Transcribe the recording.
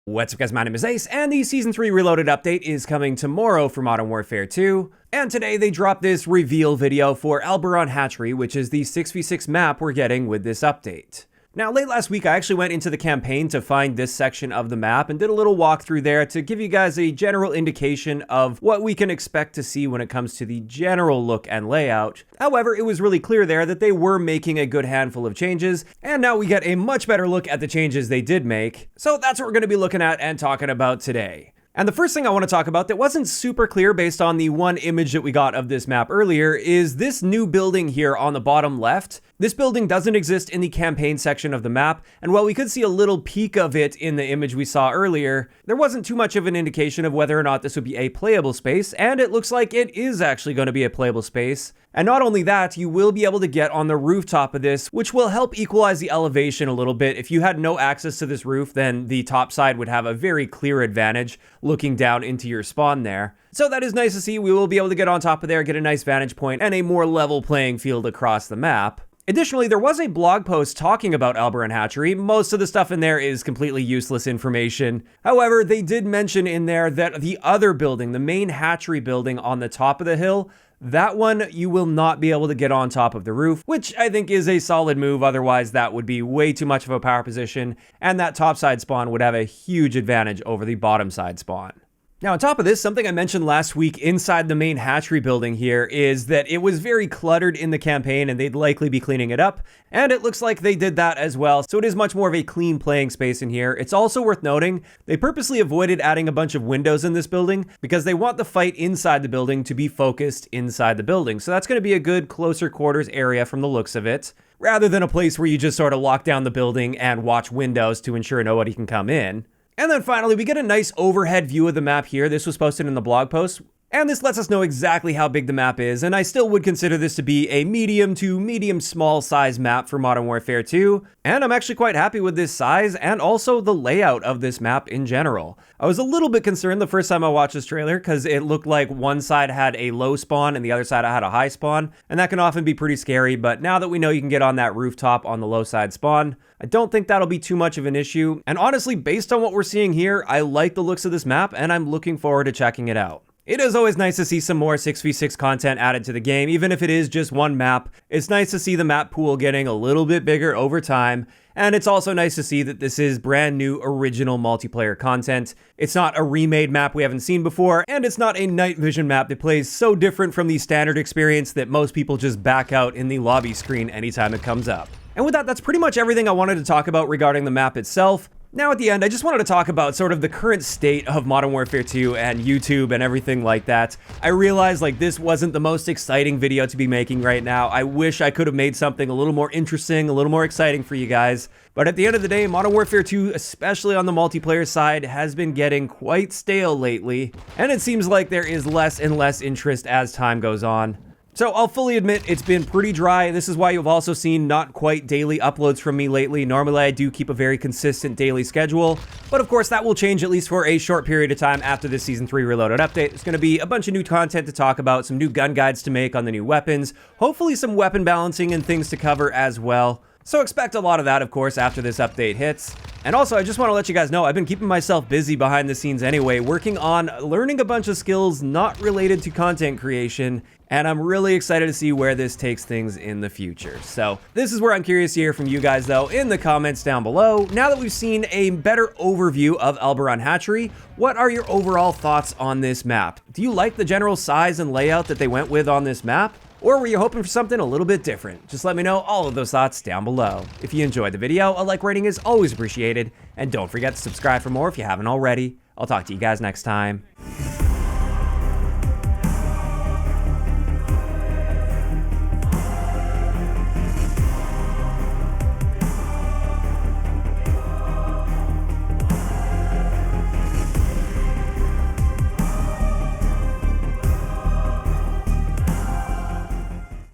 What's up guys, my name is Ace, and the Season 3 Reloaded update is coming tomorrow for Modern Warfare 2. And today they dropped this reveal video for Alboran Hatchery, which is the 6v6 map we're getting with this update. Now, late last week, I actually went into the campaign to find this section of the map and did a little walkthrough there to give you guys a general indication of what we can expect to see when it comes to the general look and layout. However, it was really clear there that they were making a good handful of changes, and now we get a much better look at the changes they did make. So that's what we're going to be looking at and talking about today. And the first thing I want to talk about that wasn't super clear based on the one image that we got of this map earlier is this new building here on the bottom left. This building doesn't exist in the campaign section of the map, and while we could see a little peek of it in the image we saw earlier, there wasn't too much of an indication of whether or not this would be a playable space, and it looks like it is actually going to be a playable space. And not only that, you will be able to get on the rooftop of this, which will help equalize the elevation a little bit. If you had no access to this roof, then the top side would have a very clear advantage looking down into your spawn there. So that is nice to see. We will be able to get on top of there, get a nice vantage point, and a more level playing field across the map. Additionally, there was a blog post talking about Alboran Hatchery. Most of the stuff in there is completely useless information. However, they did mention in there that the other building, the main hatchery building on the top of the hill, that one you will not be able to get on top of the roof, which I think is a solid move. Otherwise, that would be way too much of a power position, and that topside spawn would have a huge advantage over the bottom side spawn. Now, on top of this, something I mentioned last week inside the main hatchery building here is that it was very cluttered in the campaign and they'd likely be cleaning it up. And it looks like they did that as well. So it is much more of a clean playing space in here. It's also worth noting, they purposely avoided adding a bunch of windows in this building because they want the fight inside the building to be focused inside the building. So that's going to be a good closer quarters area from the looks of it, rather than a place where you just sort of lock down the building and watch windows to ensure nobody can come in. And then finally, we get a nice overhead view of the map here. This was posted in the blog post, and this lets us know exactly how big the map is, and I still would consider this to be a medium to medium small size map for Modern Warfare 2, and I'm actually quite happy with this size and also the layout of this map in general. I was a little bit concerned the first time I watched this trailer because it looked like one side had a low spawn and the other side had a high spawn, and that can often be pretty scary, but now that we know you can get on that rooftop on the low side spawn, I don't think that'll be too much of an issue, and honestly, based on what we're seeing here, I like the looks of this map, and I'm looking forward to checking it out. It is always nice to see some more 6v6 content added to the game, even if it is just one map. It's nice to see the map pool getting a little bit bigger over time, and it's also nice to see that this is brand new original multiplayer content. It's not a remade map we haven't seen before, and it's not a night vision map that plays so different from the standard experience that most people just back out in the lobby screen anytime it comes up. And with that, that's pretty much everything I wanted to talk about regarding the map itself. Now at the end, I just wanted to talk about sort of the current state of Modern Warfare 2 and YouTube and everything like that. I realized like this wasn't the most exciting video to be making right now. I wish I could have made something a little more interesting, a little more exciting for you guys. But at the end of the day, Modern Warfare 2, especially on the multiplayer side, has been getting quite stale lately. And it seems like there is less and less interest as time goes on. So I'll fully admit it's been pretty dry. This is why you've also seen not quite daily uploads from me lately. Normally I do keep a very consistent daily schedule, but of course that will change at least for a short period of time after this Season 3 Reloaded update. There's going to be a bunch of new content to talk about, some new gun guides to make on the new weapons, hopefully some weapon balancing and things to cover as well. So expect a lot of that, of course, after this update hits. And also, I just want to let you guys know, I've been keeping myself busy behind the scenes anyway, working on learning a bunch of skills not related to content creation, and I'm really excited to see where this takes things in the future. So this is where I'm curious to hear from you guys, though, in the comments down below. Now that we've seen a better overview of Alboran Hatchery, what are your overall thoughts on this map? Do you like the general size and layout that they went with on this map? Or were you hoping for something a little bit different? Just let me know all of those thoughts down below. If you enjoyed the video, a like rating is always appreciated. And don't forget to subscribe for more if you haven't already. I'll talk to you guys next time.